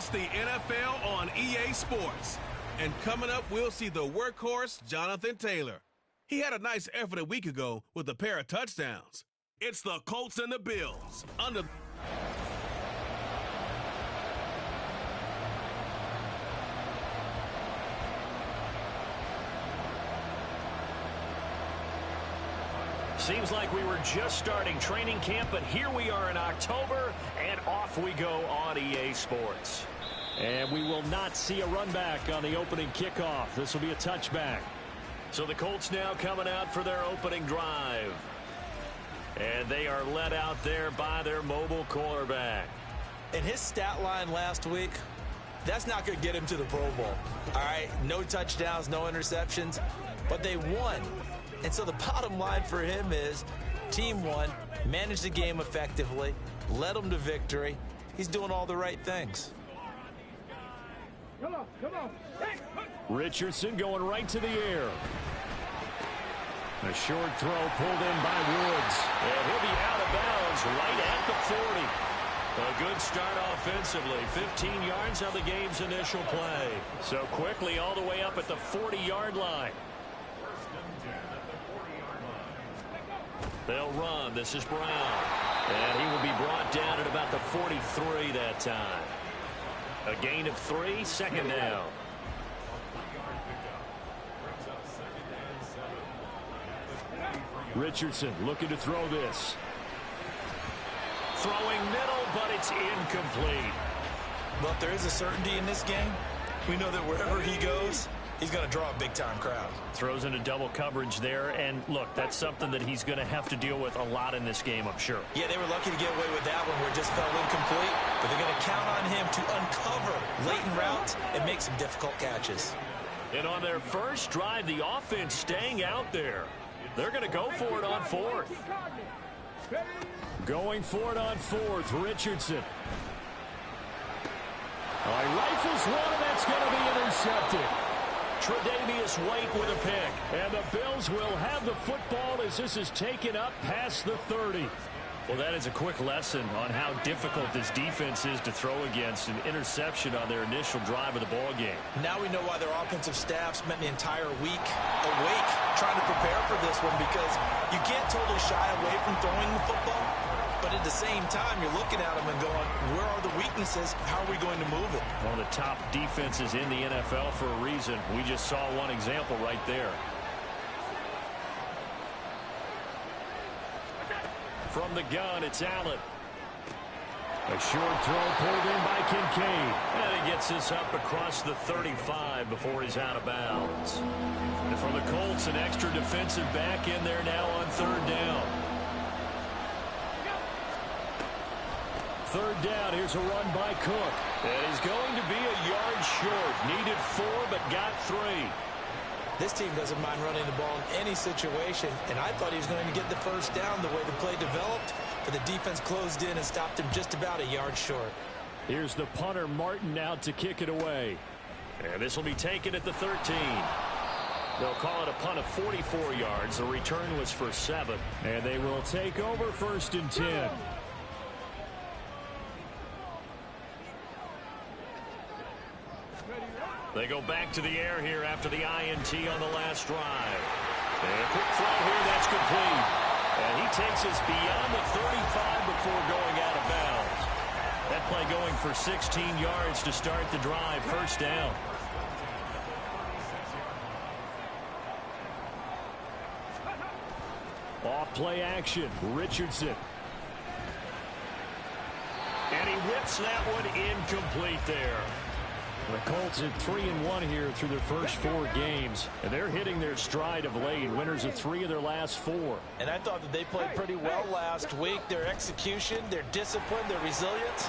It's the NFL on EA Sports. And coming up, we'll see the workhorse, Jonathan Taylor. He had a nice effort a week ago with a pair of touchdowns. It's the Colts and the Bills under... Seems like we were just starting training camp, but here we are in October, and off we go on EA Sports. And we will not see a run back on the opening kickoff. This will be a touchback. So the Colts now coming out for their opening drive. And they are led out there by their mobile quarterback. And his stat line last week, that's not going to get him to the Pro Bowl. All right, no touchdowns, no interceptions, but they won. And so the bottom line for him is team won, managed the game effectively, led them to victory. He's doing all the right things. Come on. Richardson going right to the air. A short throw pulled in by Woods. And he'll be out of bounds right at the 40. A good start offensively. 15 yards on the game's initial play. So quickly all the way up at the 40-yard line. They'll run. This is Brown. And he will be brought down at about the 43 that time. A gain of 3, second down. Richardson looking to throw this. Throwing middle, but it's incomplete. Well, if there is a certainty in this game, we know that wherever he goes, he's going to draw a big-time crowd. Throws into double coverage there, and look, that's something that he's going to have to deal with a lot in this game, I'm sure. Yeah, they were lucky to get away with that one where it just fell incomplete, but they're going to count on him to uncover latent routes and make some difficult catches. And on their first drive, the offense staying out there. They're going to go for it on fourth. Going for it on fourth, Richardson. Rifles one, and that's going to be intercepted. Tre'Davious White with a pick. And the Bills will have the football as this is taken up past the 30. Well, that is a quick lesson on how difficult this defense is to throw against. An interception on their initial drive of the ball game. Now we know why their offensive staff spent the entire week awake trying to prepare for this one, because you can't totally shy away from throwing the football. But at the same time, you're looking at them and going, where are the weaknesses? How are we going to move it? One of the top defenses in the NFL for a reason. We just saw one example right there. From the gun, it's Allen. A short throw pulled in by Kincaid. And he gets this up across the 35 before he's out of bounds. And for the Colts, an extra defensive back in there now on third down. Third down, here's a run by Cook. And he's going to be a yard short. Needed 4, but got 3. This team doesn't mind running the ball in any situation, and I thought he was going to get the first down the way the play developed, but the defense closed in and stopped him just about a yard short. Here's the punter, Martin, out to kick it away. And this will be taken at the 13. They'll call it a punt of 44 yards. The return was for 7. And they will take over 1st and 10. They go back to the air here after the INT on the last drive. And a quick throw here, that's complete. And he takes us beyond the 35 before going out of bounds. That play going for 16 yards to start the drive, first down. Off play action, Richardson. And he whips that one incomplete there. The Colts at 3-1 here through their first 4 games, and they're hitting their stride of late. Winners of 3 of their last 4. And I thought that they played pretty well last week. Their execution, their discipline, their resilience,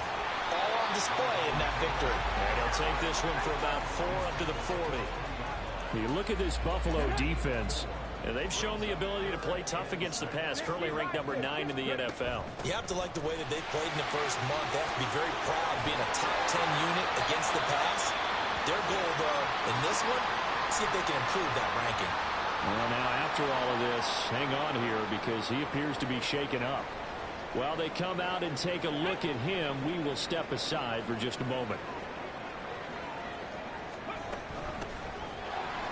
all on display in that victory. And he'll take this one for about 4 up to the 40. You look at this Buffalo defense, and they've shown the ability to play tough against the pass, currently ranked number 9 in the NFL. You have to like the way that they've played in the first month. They have to be very proud of being a top 10 unit against the pass. Their goal, though, in this one, see if they can improve that ranking. Well, now, after all of this, hang on here because he appears to be shaken up. While they come out and take a look at him, we will step aside for just a moment.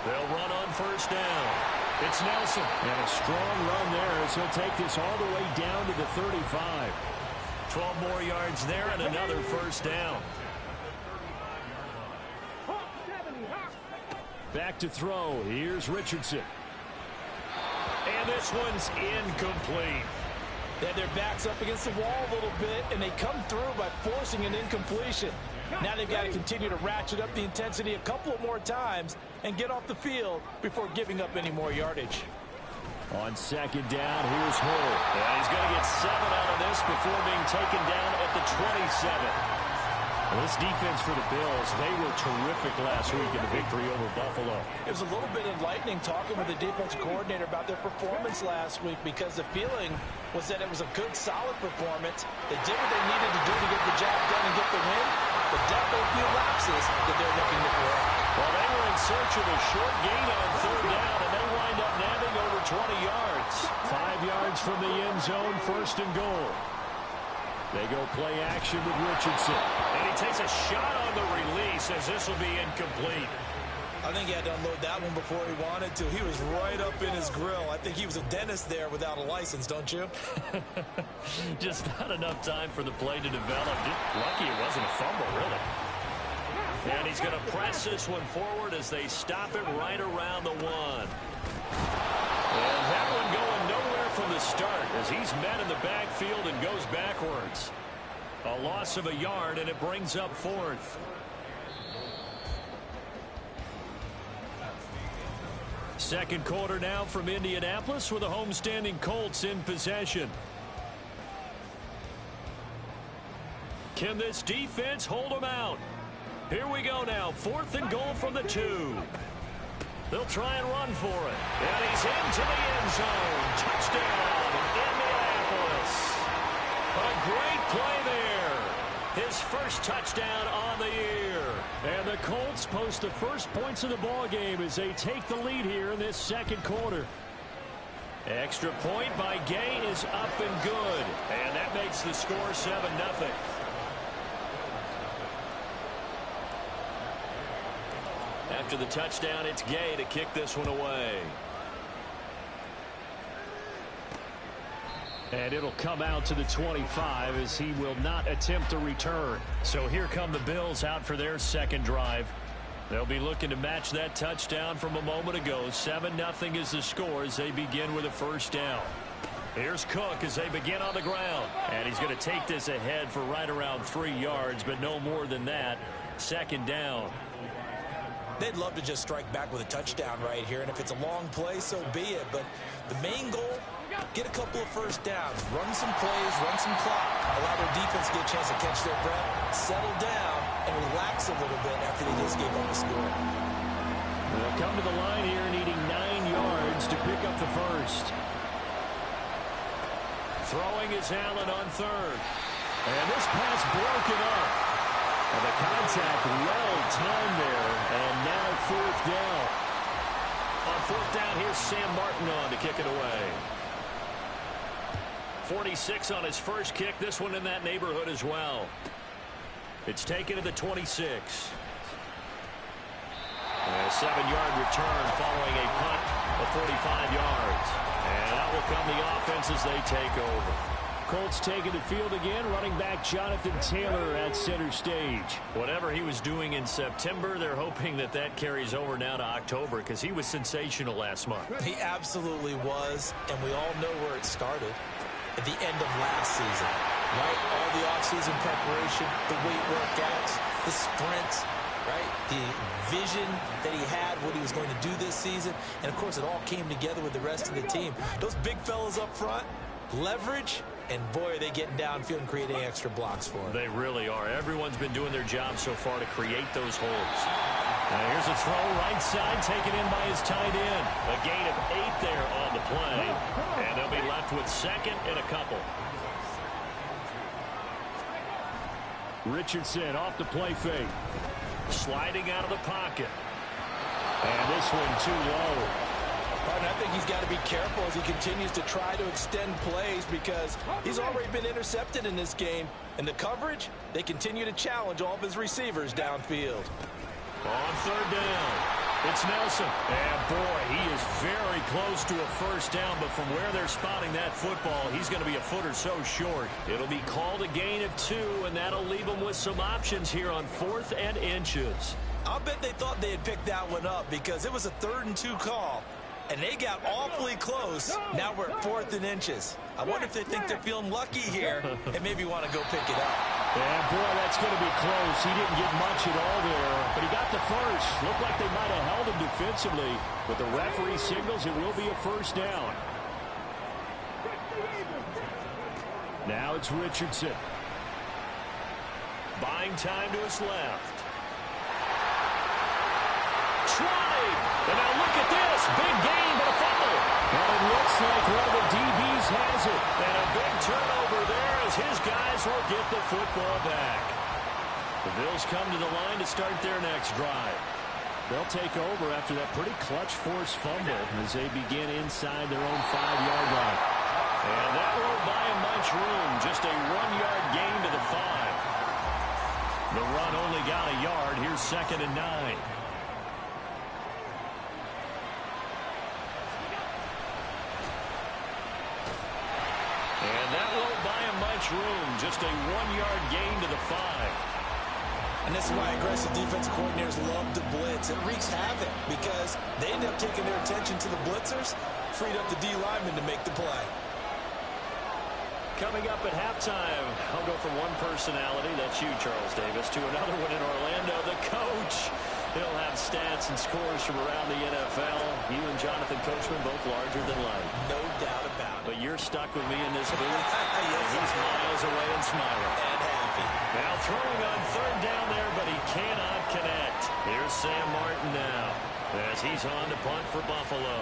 They'll run on first down. It's Nelson. And a strong run there as he'll take this all the way down to the 35. 12 more yards there and another first down. Back to throw. Here's Richardson. And this one's incomplete. They had their backs up against the wall a little bit, and they come through by forcing an incompletion. Now they've got to continue to ratchet up the intensity a couple of more times and get off the field before giving up any more yardage. On second down, here's Hull. Yeah, he's going to get 7 out of this before being taken down at the 27. Well, this defense for the Bills, they were terrific last week in the victory over Buffalo. It was a little bit enlightening talking with the defensive coordinator about their performance last week because the feeling was that it was a good, solid performance. They did what they needed to do to get the job done and get the win, but definitely a few lapses that they're looking to correct. Well, they were in search of a short gain on third down, and they wind up nabbing over 20 yards. 5 yards from the end zone, first and goal. They go play action with Richardson. And he takes a shot on the release as this will be incomplete. I think he had to unload that one before he wanted to. He was right up in his grill. I think he was a dentist there without a license, don't you? Just not enough time for the play to develop. Just lucky it wasn't a fumble, really. And he's going to press this one forward as they stop it right around the 1. And that one going nowhere from the start as he's met in the backfield and goes backwards. A loss of a yard, and it brings up 4th. Second quarter now from Indianapolis with the homestanding Colts in possession. Can this defense hold them out? Here we go now. 4th and goal from the 2. They'll try and run for it. And he's into the end zone. Touchdown, Indianapolis. A great play there. His first touchdown on the year. And the Colts post the first points of the ball game as they take the lead here in this second quarter. Extra point by Gay is up and good. And that makes the score 7-0. After the touchdown, it's Gay to kick this one away. And it'll come out to the 25 as he will not attempt a return. So here come the Bills out for their second drive. They'll be looking to match that touchdown from a moment ago. 7-0 is the score as they begin with a first down. Here's Cook as they begin on the ground. And he's going to take this ahead for right around 3 yards, but no more than that. Second down. They'd love to just strike back with a touchdown right here, and if it's a long play, so be it. But the main goal, get a couple of first downs, run some plays, run some clock, allow their defense to get a chance to catch their breath, settle down, and relax a little bit after they just gave up a score. They'll come to the line here needing 9 yards to pick up the first. Throwing is Allen on third. And this pass broken up. And the contact well timed there, and now 4th down. On 4th down, here's Sam Martin on to kick it away. 46 on his first kick, this one in that neighborhood as well. It's taken to the 26. And a 7-yard return following a punt of 45 yards. And out will come the offense as they take over. Colts taking the field again, running back Jonathan Taylor at center stage. Whatever he was doing in September, they're hoping that that carries over now to October because he was sensational last month. He absolutely was, and we all know where it started. At the end of last season, right? All the offseason preparation, the weight workouts, the sprints, right? The vision that he had, what he was going to do this season, and of course it all came together with the rest of the team. Those big fellas up front, leverage, and boy, are they getting downfield and creating extra blocks for him. They really are. Everyone's been doing their job so far to create those holes. Now here's a throw, right side, taken in by his tight end. A gain of 8 there on the play. And they'll be left with second and a couple. Richardson off the play fake. Sliding out of the pocket. And this one too low. And I think he's got to be careful as he continues to try to extend plays because he's already been intercepted in this game. And the coverage, they continue to challenge all of his receivers downfield. On third down. It's Nelson. And, boy, he is very close to a first down, but from where they're spotting that football, he's going to be a foot or so short. It'll be called a gain of 2, and that'll leave them with some options here on 4th and inches. I'll bet they thought they had picked that one up because it was a 3rd and 2 call, and they got awfully close. Now we're at 4th and inches. I wonder if they think they're feeling lucky here and maybe want to go pick it up. And, boy, that's going to be close. He didn't get much at all there, but he got the first. Looked like they might have held him defensively, but the referee signals it will be a first down. Now it's Richardson. Buying time to his left. Trying. And now look at this. Big gain, but a fumble. And it looks like one of the DBs has it. And a big turnover there as his guys will get the football back. The Bills come to the line to start their next drive. They'll take over after that pretty clutch forced fumble as they begin inside their own 5-yard line. And that won't buy him much room. Just a 1-yard gain to the 5. The run only got a yard. Here's 2nd and 9. And that won't buy him much room. Just a 1-yard gain to the 5. And this is why aggressive defensive coordinators love to blitz. It wreaks havoc because they end up taking their attention to the blitzers, freed up the D lineman to make the play. Coming up at halftime, I'll go from one personality, that's you, Charles Davis, to another one in Orlando, the coach. He'll have stats and scores from around the NFL. You and Jonathan Coachman both larger than life. No doubt about it. But you're stuck with me in this booth. Yes, and he's miles away and smiling. And happy. Now throwing on 3rd down there, but he cannot connect. Here's Sam Martin now as he's on to punt for Buffalo.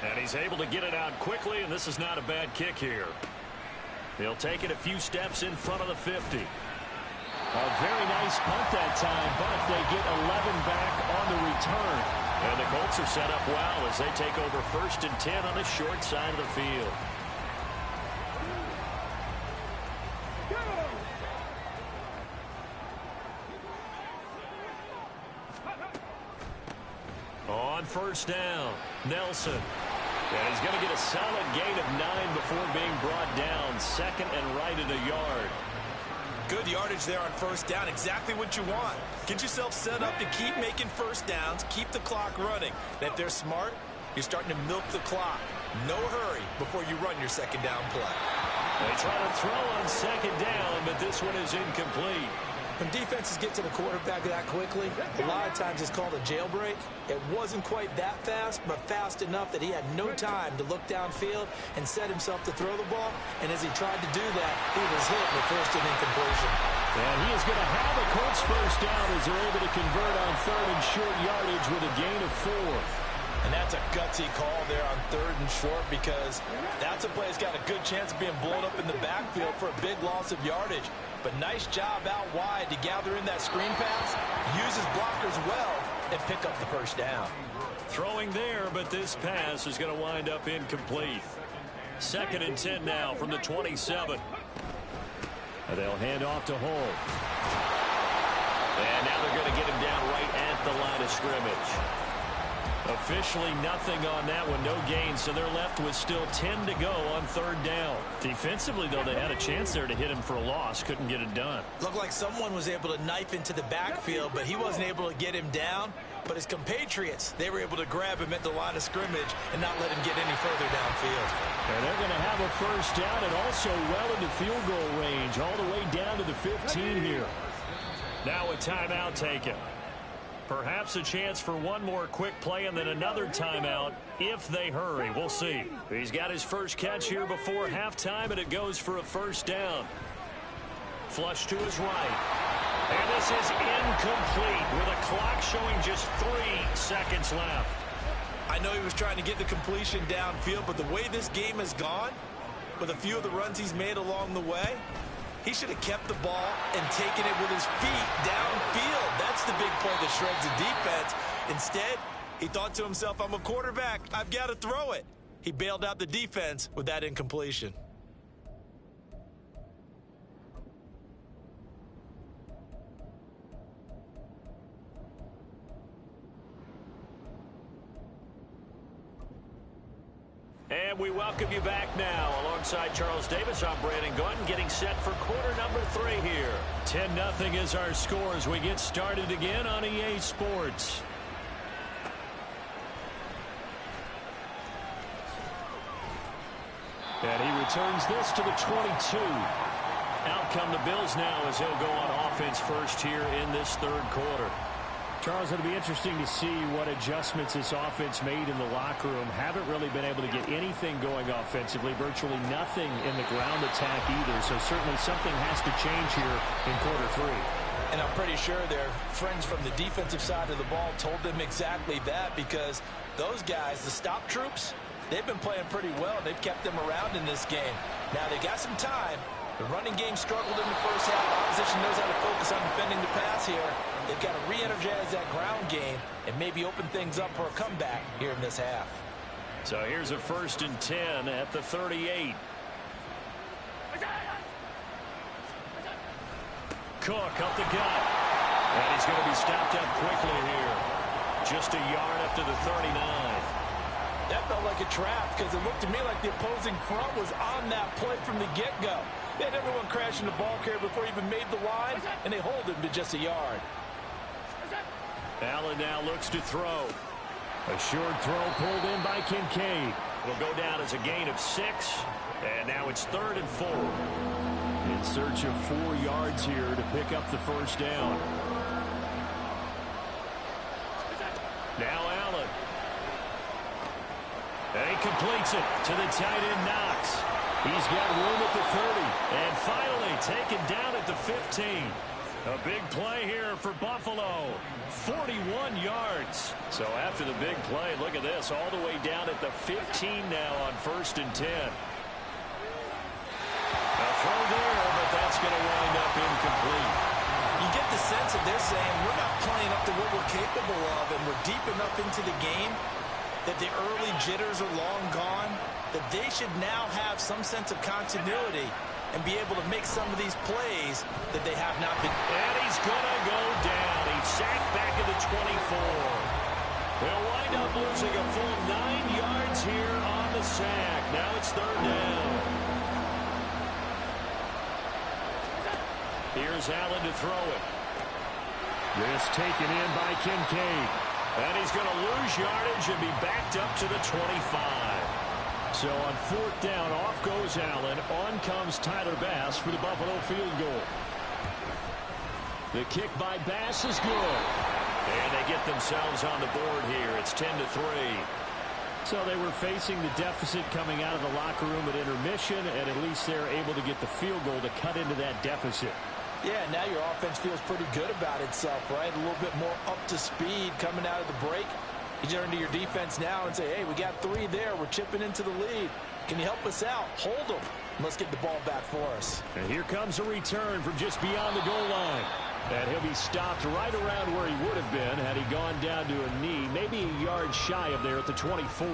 And he's able to get it out quickly, and this is not a bad kick here. He'll take it a few steps in front of the 50. A very nice punt that time, but they get 11 back on the return. And the Colts are set up well as they take over 1st and 10 on the short side of the field. On 1st down, Nelson. And he's going to get a solid gain of 9 before being brought down. 2nd and right at a yard. Good yardage there on 1st down. Exactly what you want. Get yourself set up to keep making 1st downs. Keep the clock running. And if they're smart, you're starting to milk the clock. No hurry before you run your 2nd down play. They try to throw on 2nd down, but this one is incomplete. When defenses get to the quarterback that quickly, a lot of times it's called a jailbreak. It wasn't quite that fast, but fast enough that he had no time to look downfield and set himself to throw the ball. And as he tried to do that, he was hit and forced an incompletion. And he is going to have a Colts 1st down as they're able to convert on 3rd and short yardage with a gain of 4. And that's a gutsy call there on 3rd and short because that's a play that's got a good chance of being blown up in the backfield for a big loss of yardage. But nice job out wide to gather in that screen pass, use his blockers well, and pick up the 1st down. Throwing there, but this pass is going to wind up incomplete. 2nd and 10 now from the 27. And they'll hand off to Hall. And now they're going to get him down right at the line of scrimmage. Officially nothing on that one, no gain, so they're left with still 10 to go on 3rd down. Defensively, though, they had a chance there to hit him for a loss, couldn't get it done. Looked like someone was able to knife into the backfield, but he wasn't able to get him down. But his compatriots, they were able to grab him at the line of scrimmage and not let him get any further downfield. And they're going to have a 1st down and also well into field goal range, all the way down to the 15 here. Now a timeout taken. Perhaps a chance for one more quick play and then another timeout if they hurry. We'll see. He's got his first catch here before halftime, and it goes for a 1st down. Flush to his right. And this is incomplete with a clock showing just 3 seconds left. I know he was trying to get the completion downfield, but the way this game has gone, with a few of the runs he's made along the way, he should have kept the ball and taken it with his feet downfield. That's the big play that shreds the defense. Instead, he thought to himself, I'm a quarterback. I've got to throw it. He bailed out the defense with that incompletion. And we welcome you back now. Alongside Charles Davis, I'm Brandon Gunn, getting set for quarter number 3 here. 10-0 is our score as we get started again on EA Sports. And he returns this to the 22. Out come the Bills now as he'll go on offense first here in this third quarter. Charles, it'll be interesting to see what adjustments this offense made in the locker room. Haven't really been able to get anything going offensively, virtually nothing in the ground attack either. So certainly something has to change here in quarter 3. And I'm pretty sure their friends from the defensive side of the ball told them exactly that, because those guys, the stop troops, they've been playing pretty well. They've kept them around in this game. Now they got some time. The running game struggled in the first half. Opposition knows how to focus on defending the pass here. They've got to re-energize that ground game and maybe open things up for a comeback here in this half. So here's a 1st and 10 at the 38. Cook up the gut. And he's going to be stopped up quickly here. Just a yard up to the 39. That felt like a trap, because it looked to me like the opposing front was on that play from the get-go. They had everyone crashing the ball carrier before he even made the line, and they hold him to just a yard. Allen now looks to throw. A short throw pulled in by Kincaid. Will go down as a gain of 6, and now it's 3rd and 4. In search of 4 yards here to pick up the first down. Now Allen. And he completes it to the tight end Knox. He's got room at the 30. And finally taken down at the 15. A big play here for Buffalo. 41 yards. So after the big play, look at this. All the way down at the 15 now on 1st and 10. A throw there, but that's going to wind up incomplete. You get the sense that they're saying we're not playing up to what we're capable of, and we're deep enough into the game that the early jitters are long gone, that they should now have some sense of continuity and be able to make some of these plays that they have not been. And he's going to go down. He's sacked back at the 24. They'll wind up losing a full 9 yards here on the sack. Now it's 3rd down. Here's Allen to throw it. This taken in by Kincaid. And he's going to lose yardage and be backed up to the 25. So on 4th down, off goes Allen. On comes Tyler Bass for the Buffalo field goal. The kick by Bass is good. And they get themselves on the board here. It's 10-3. So they were facing the deficit coming out of the locker room at intermission, and at least they're able to get the field goal to cut into that deficit. Yeah, now your offense feels pretty good about itself, right? A little bit more up to speed coming out of the break. You turn to your defense now and say, hey, we got 3 there. We're chipping into the lead. Can you help us out? Hold them. Let's get the ball back for us. And here comes a return from just beyond the goal line. And he'll be stopped right around where he would have been had he gone down to a knee, maybe a yard shy of there at the 24.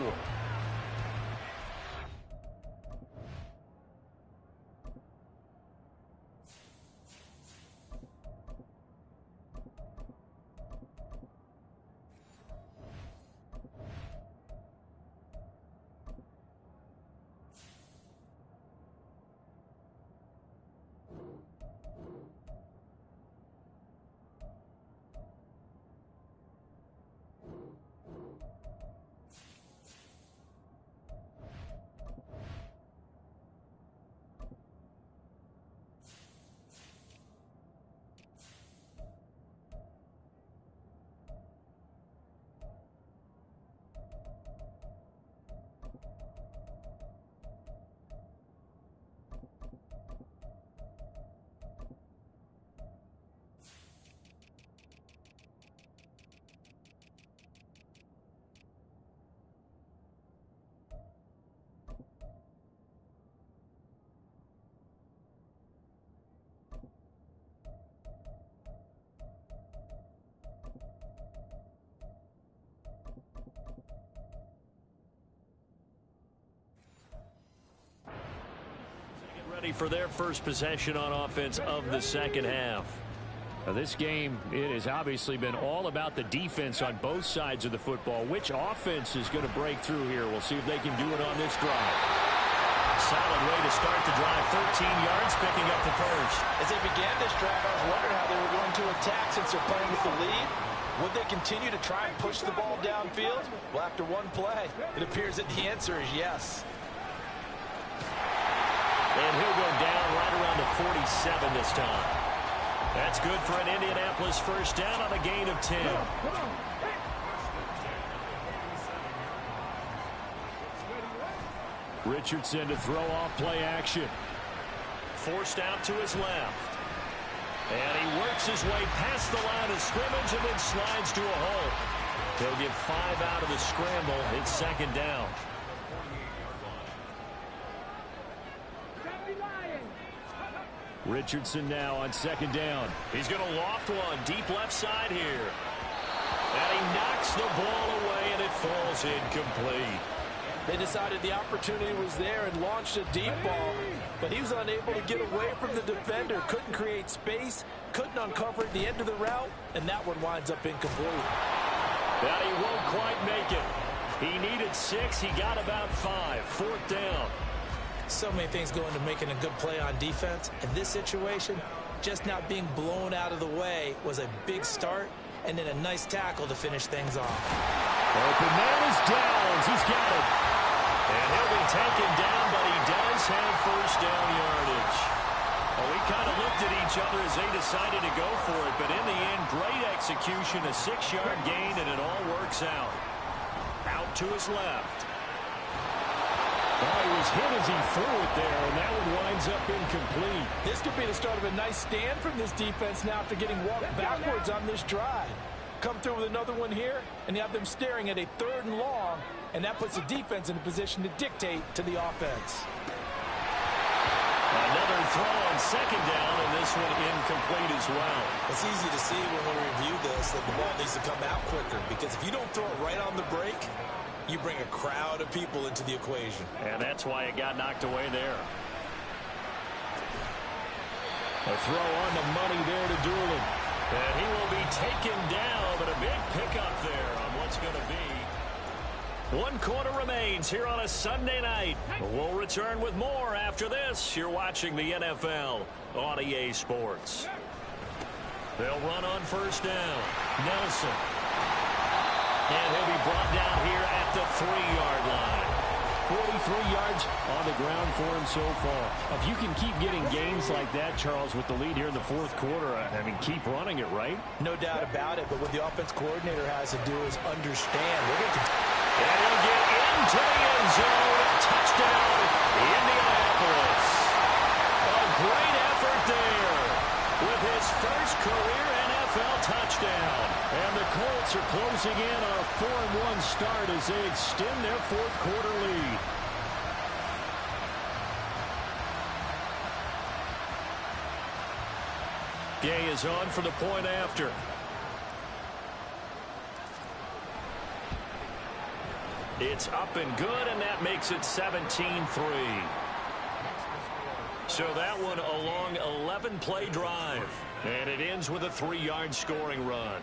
Ready for their first possession on offense of the second half. Now, this game, it has obviously been all about the defense on both sides of the football. Which offense is going to break through here? We'll see if they can do it on this drive. Solid way to start the drive. 13 yards, picking up the first. As they began this drive, I was wondering how they were going to attack since they're playing with the lead. Would they continue to try and push the ball downfield? Well, after one play, it appears that the answer is yes. And he'll go down right around the 47 this time. That's good for an Indianapolis first down on a gain of 10. Richardson to throw off play action. Forced out to his left. And he works his way past the line of scrimmage and then slides to a hole. He'll get 5 out of the scramble. It's second down. Richardson now on second down. He's going to loft one deep left side here. And he knocks the ball away and it falls incomplete. They decided the opportunity was there and launched a deep ball, but he was unable to get away from the defender, couldn't create space, couldn't uncover the end of the route, and that one winds up incomplete. But he won't quite make it. He needed 6. He got about 5. Fourth down. So many things go into making a good play on defense. In this situation, just not being blown out of the way was a big start, and then a nice tackle to finish things off. Open man is Downs. He's got it. And he'll be taken down, but he does have first down yardage. Well, we kind of looked at each other as they decided to go for it, but in the end, great execution, a 6-yard gain, and it all works out. Out to his left. Well, he was hit as he threw it there, and that one winds up incomplete. This could be the start of a nice stand from this defense now after getting walked backwards on this drive. Come through with another one here, and you have them staring at a 3rd and long, and that puts the defense in a position to dictate to the offense. Another throw on second down, and this one incomplete as well. It's easy to see when we review this that the ball needs to come out quicker, because if you don't throw it right on the break, you bring a crowd of people into the equation. And that's why it got knocked away there. A throw on the money there to Doolin. And he will be taken down, but a big pickup there on what's going to be. 1 quarter remains here on a Sunday night. We'll return with more after this. You're watching the NFL on EA Sports. They'll run on first down. Nelson. And he'll be brought down here at the 3-yard line. 43 yards on the ground for him so far. If you can keep getting gains like that, Charles, with the lead here in the 4th quarter, I mean, keep running it, right? No doubt about it, but what the offense coordinator has to do is understand. And he'll get into the end zone. Touchdown, Indianapolis. A great effort there with his first career NFL touchdown. And the Colts are closing in on a 4-1 start as they extend their 4th quarter lead. Gay is on for the point after. It's up and good, and that makes it 17-3. So that one a long 11-play drive. And it ends with a 3-yard scoring run.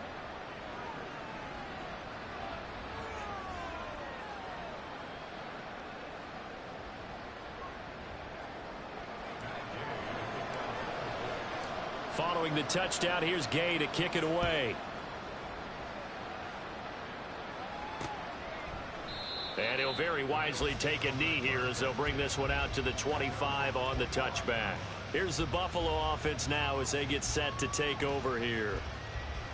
Following the touchdown, here's Gay to kick it away. And he'll very wisely take a knee here as they'll bring this one out to the 25 on the touchback. Here's the Buffalo offense now as they get set to take over here.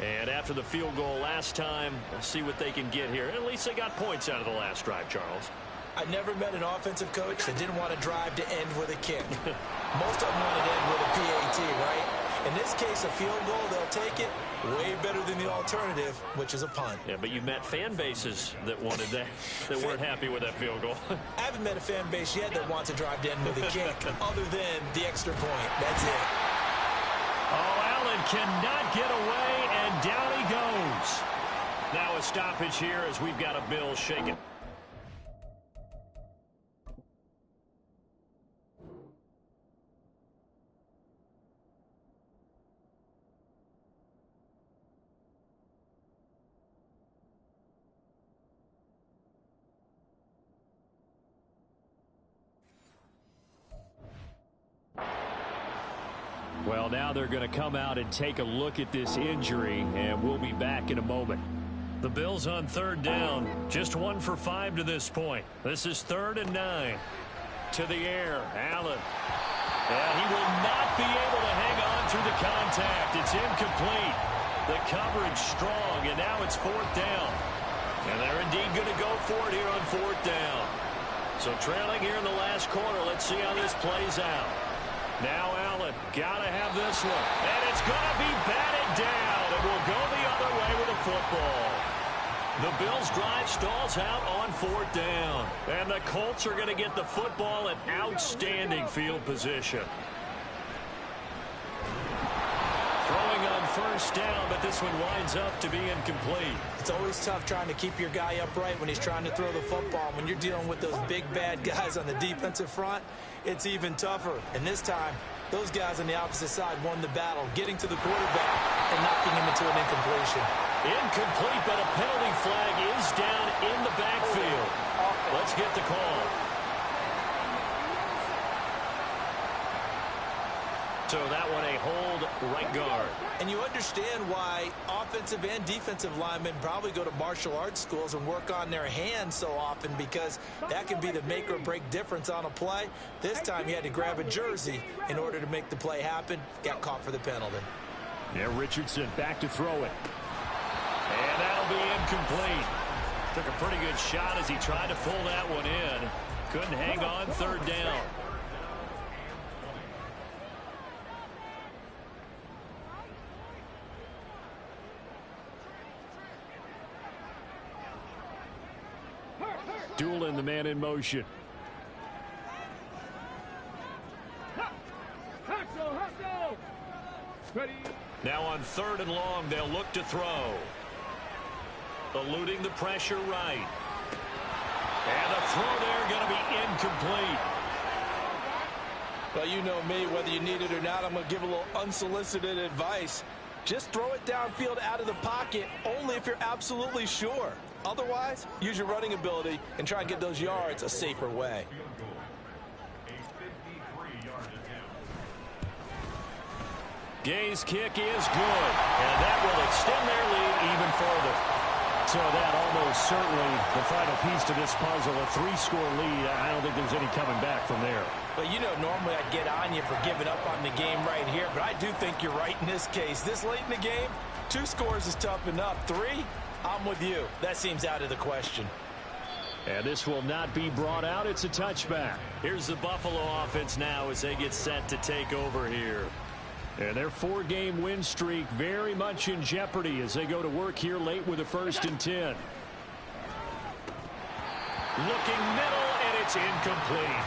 And after the field goal last time, we'll see what they can get here. At least they got points out of the last drive, Charles. I never met an offensive coach that didn't want to drive to end with a kick. Most of them want to end with a PAT, right? In this case, a field goal, they'll take it. Way better than the alternative, which is a punt. Yeah, but you met fan bases that wanted that, that weren't happy with that field goal. I haven't met a fan base yet that wants to drive to end with a kick, other than the extra point. That's it. Oh, Allen cannot get away, and down he goes. Now a stoppage here as we've got a Bill shaking. Well, now they're going to come out and take a look at this injury, and we'll be back in a moment. The Bills on third down, just 1 for 5 to this point. This is 3rd and 9. To the air, Allen. And he will not be able to hang on through the contact. It's incomplete. The coverage strong, and now it's 4th down. And they're indeed going to go for it here on 4th down. So trailing here in the last quarter, let's see how this plays out. Now Allen, got to have this one. And it's going to be batted down. It will go the other way with the football. The Bills' drive stalls out on 4th down. And the Colts are going to get the football in outstanding field position. Throwing on 1st down, but this one winds up to be incomplete. It's always tough trying to keep your guy upright when he's trying to throw the football. When you're dealing with those big, bad guys on the defensive front, it's even tougher. And this time, those guys on the opposite side won the battle, getting to the quarterback and knocking him into an incompletion. Incomplete, but a penalty flag is down in the backfield. Let's get the call. So that one a hold right guard. And you understand why offensive and defensive linemen probably go to martial arts schools and work on their hands so often, because that can be the make or break difference on a play. This time he had to grab a jersey in order to make the play happen. Got caught for the penalty. Yeah, Richardson back to throw it. And that'll be incomplete. Took a pretty good shot as he tried to pull that one in. Couldn't hang on 3rd down. Doolin, the man in motion. Now on 3rd and long, they'll look to throw. Eluding the pressure right. And the throw there going to be incomplete. Well, you know me, whether you need it or not, I'm going to give a little unsolicited advice. Just throw it downfield out of the pocket, only if you're absolutely sure. Otherwise, use your running ability and try and get those yards a safer way. Gay's kick is good, and that will extend their lead even further. So that almost certainly the final piece to this puzzle, a 3-score lead. I don't think there's any coming back from there. Well, you know, normally I'd get on you for giving up on the game right here, but I do think you're right in this case. This late in the game, 2 scores is tough enough. 3, I'm with you. That seems out of the question. And this will not be brought out. It's a touchback. Here's the Buffalo offense now as they get set to take over here. And their 4-game win streak very much in jeopardy as they go to work here late with a 1st and 10. Looking middle, and it's incomplete.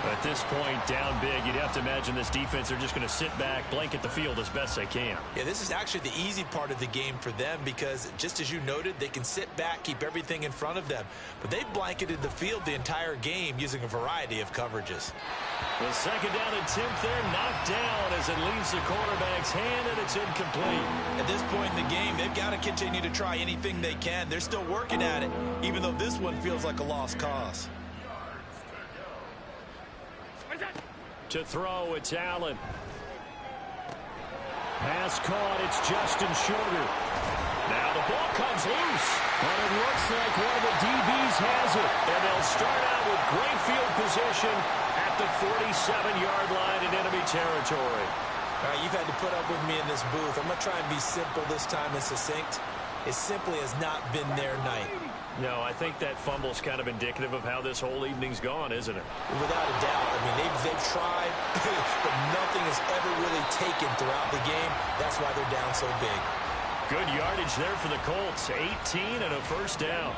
At this point, down big, you'd have to imagine this defense, they're just going to sit back, blanket the field as best they can. Yeah, this is actually the easy part of the game for them because, just as you noted, they can sit back, keep everything in front of them. But they've blanketed the field the entire game using a variety of coverages. The 2nd down and 10th there, knocked down as it leaves the quarterback's hand, and it's incomplete. At this point in the game, they've got to continue to try anything they can. They're still working at it, even though this one feels like a lost cause. To throw, it's Allen. Pass caught, it's Justin Shorter. Now the ball comes loose, and it looks like one of the DBs has it. And they'll start out with great field position at the 47-yard line in enemy territory. All right, you've had to put up with me in this booth. I'm going to try and be simple this time and succinct. It simply has not been their night. No, I think that fumble's kind of indicative of how this whole evening's gone, isn't it? Without a doubt. I mean, they've tried, but nothing has ever really taken throughout the game. That's why they're down so big. Good yardage there for the Colts. 18 and a 1st down.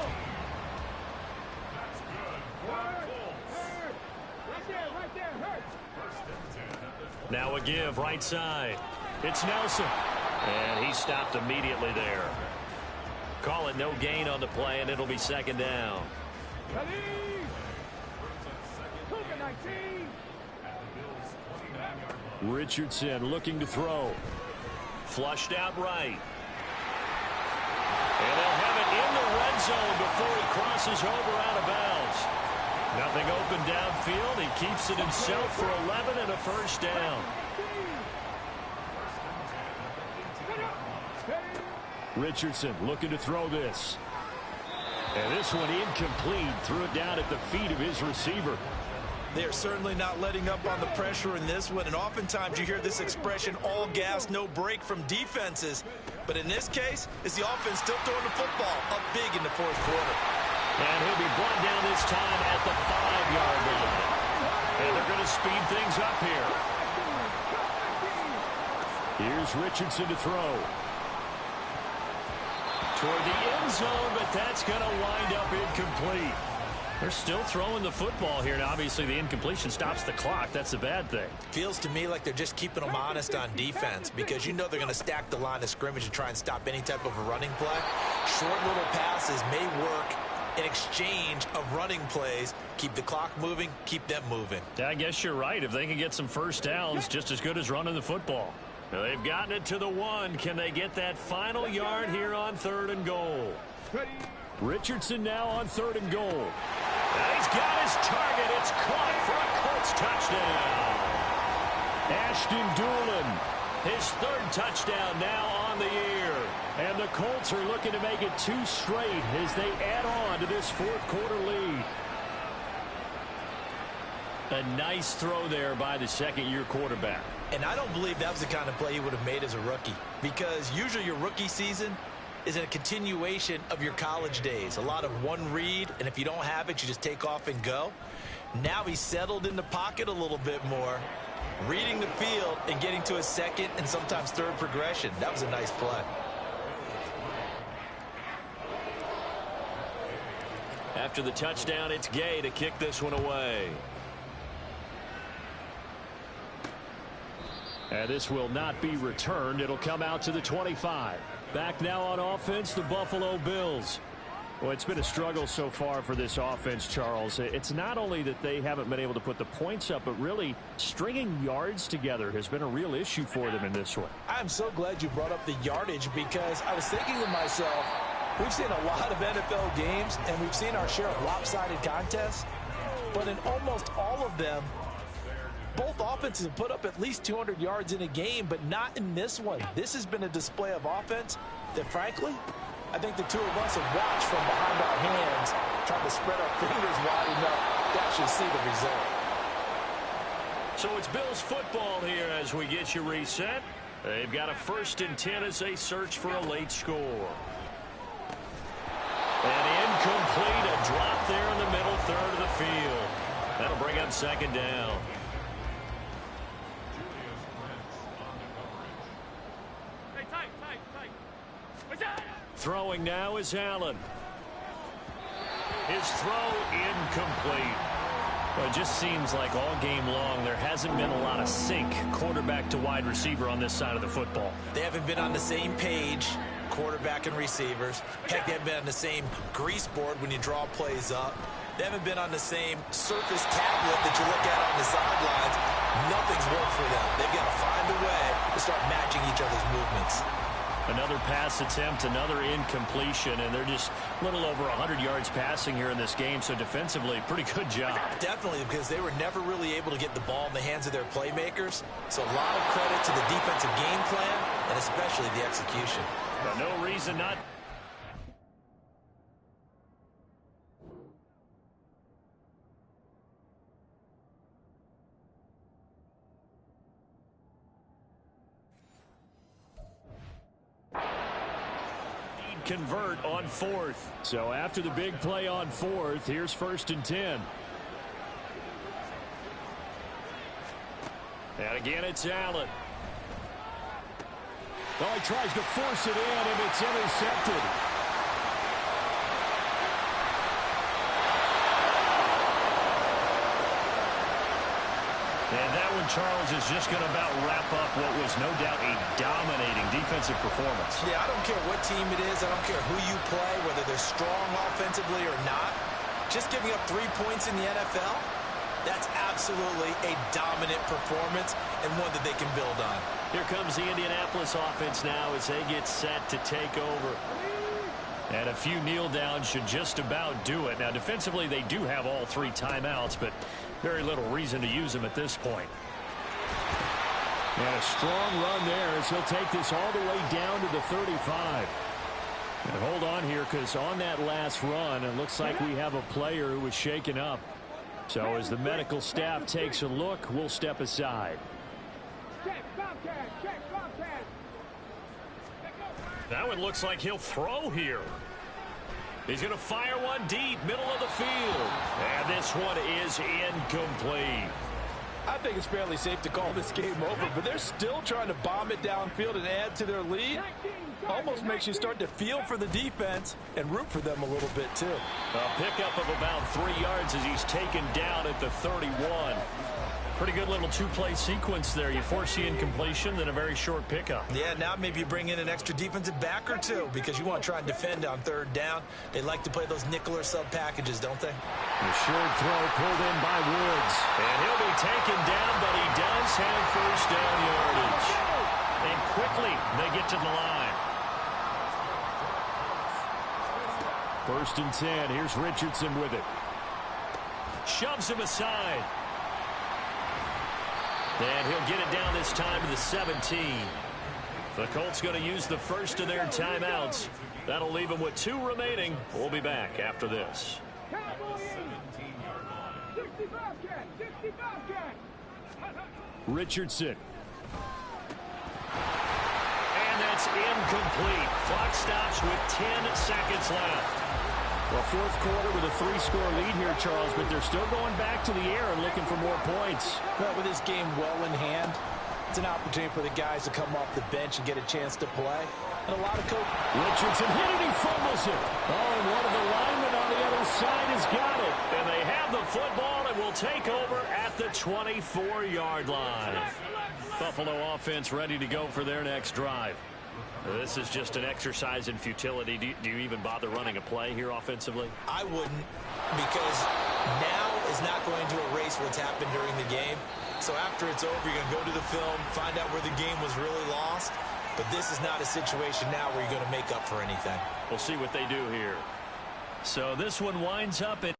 Now a give, right side. It's Nelson. And he stopped immediately there. Call it no gain on the play, and it'll be 2nd down. Richardson looking to throw. Flushed out right. And they'll have it in the red zone before he crosses over out of bounds. Nothing open downfield. He keeps it himself for 11 and a 1st down. Richardson looking to throw this. And this one incomplete. Threw it down at the feet of his receiver. They're certainly not letting up on the pressure in this one. And oftentimes you hear this expression, all gas, no break from defenses. But in this case, it's the offense still throwing the football up big in the fourth quarter. And he'll be brought down this time at the 5-yard line. And they're going to speed things up here. Here's Richardson to throw. Toward the end zone, but that's going to wind up incomplete. They're still throwing the football here, and obviously the incompletion stops the clock. That's the bad thing. Feels to me like they're just keeping them honest on defense because you know they're going to stack the line of scrimmage and try and stop any type of a running play. Short little passes may work in exchange of running plays. Keep the clock moving, keep them moving. I guess you're right. If they can get some first downs, just as good as running the football. Now they've gotten it to the 1. Can they get that final yard here on 3rd and goal? Richardson now on 3rd and goal. And he's got his target. It's caught for a Colts touchdown. Ashton Doolin, his 3rd touchdown now on the year. And the Colts are looking to make it 2 straight as they add on to this 4th quarter lead. A nice throw there by the second-year quarterback. And I don't believe that was the kind of play he would have made as a rookie, because usually your rookie season is a continuation of your college days. A lot of one read, and if you don't have it, you just take off and go. Now he's settled in the pocket a little bit more, reading the field and getting to a second and sometimes third progression. That was a nice play. After the touchdown, it's Gay to kick this one away. And this will not be returned. It'll come out to the 25. Back now on offense, the Buffalo Bills. Well, it's been a struggle so far for this offense, Charles. It's not only that they haven't been able to put the points up, but really stringing yards together has been a real issue for them in this one. I'm so glad you brought up the yardage, because I was thinking to myself, we've seen a lot of NFL games, and we've seen our share of lopsided contests, but in almost all of them, both offenses have put up at least 200 yards in a game, but not in this one. This has been a display of offense that, frankly, I think the two of us have watched from behind our hands, trying to spread our fingers wide enough to actually see the result. So it's Bills football here as we get you reset. They've got a 1st and 10 as they search for a late score. And incomplete, a drop there in the middle third of the field. That'll bring up 2nd down. Throwing now is Allen. His throw incomplete. Well, it just seems like all game long there hasn't been a lot of sync quarterback to wide receiver on this side of the football. They haven't been on the same page, quarterback and receivers. Heck, they haven't been on the same grease board when you draw plays up. They haven't been on the same surface tablet that you look at on the sidelines. Nothing's worked for them. They've got to find a way to start matching each other's movements. Another pass attempt, another incompletion, and they're just a little over 100 yards passing here in this game, so defensively, pretty good job. Definitely, because they were never really able to get the ball in the hands of their playmakers, so a lot of credit to the defensive game plan, and especially the execution. But no reason not. Convert on 4th. So after the big play on 4th, here's 1st and 10. And again, it's Allen. Well, he tries to force it in, and it's intercepted. And that one, Charles, is just going to about wrap up what was no doubt a dominating defensive performance. Yeah, I don't care what team it is. I don't care who you play, whether they're strong offensively or not. Just giving up 3 points in the NFL, that's absolutely a dominant performance and one that they can build on. Here comes the Indianapolis offense now as they get set to take over. And a few kneel downs should just about do it. Now, defensively, they do have all 3 timeouts, but very little reason to use them at this point. And a strong run there as he'll take this all the way down to the 35. And hold on here, because on that last run, it looks like we have a player who was shaken up. So as the medical staff takes a look, we'll step aside. That one looks like he'll throw here. He's going to fire one deep, middle of the field. And this one is incomplete. I think it's fairly safe to call this game over, but they're still trying to bomb it downfield and add to their lead. Almost makes you start to feel for the defense and root for them a little bit, too. A pickup of about 3 yards as he's taken down at the 31. Pretty good little two-play sequence there. You force the incompletion, then a very short pickup. Yeah, now maybe you bring in an extra defensive back or two because you want to try and defend on third down. They like to play those nickel or sub packages, don't they? The short throw pulled in by Woods. And he'll be taken down, but he does have first down yardage. And quickly, they get to the line. 1st and 10. Here's Richardson with it. Shoves him aside. And he'll get it down this time to the 17. The Colts going to use the first of their timeouts. That'll leave them with 2 remaining. We'll be back after this. Richardson. And that's incomplete. Clock stops with 10 seconds left. Well, 4th quarter with a 3-score lead here, Charles, but they're still going back to the air and looking for more points. Well, with this game well in hand, it's an opportunity for the guys to come off the bench and get a chance to play. And a lot of coaches. Richardson hit it, he fumbles it. Oh, and one of the linemen on the other side has got it. And they have the football and will take over at the 24-yard line. Buffalo offense ready to go for their next drive. This is just an exercise in futility. Do you even bother running a play here offensively? I wouldn't, because now is not going to erase what's happened during the game. So after it's over, you're going to go to the film, find out where the game was really lost. But this is not a situation now where you're going to make up for anything. We'll see what they do here. So this one winds up at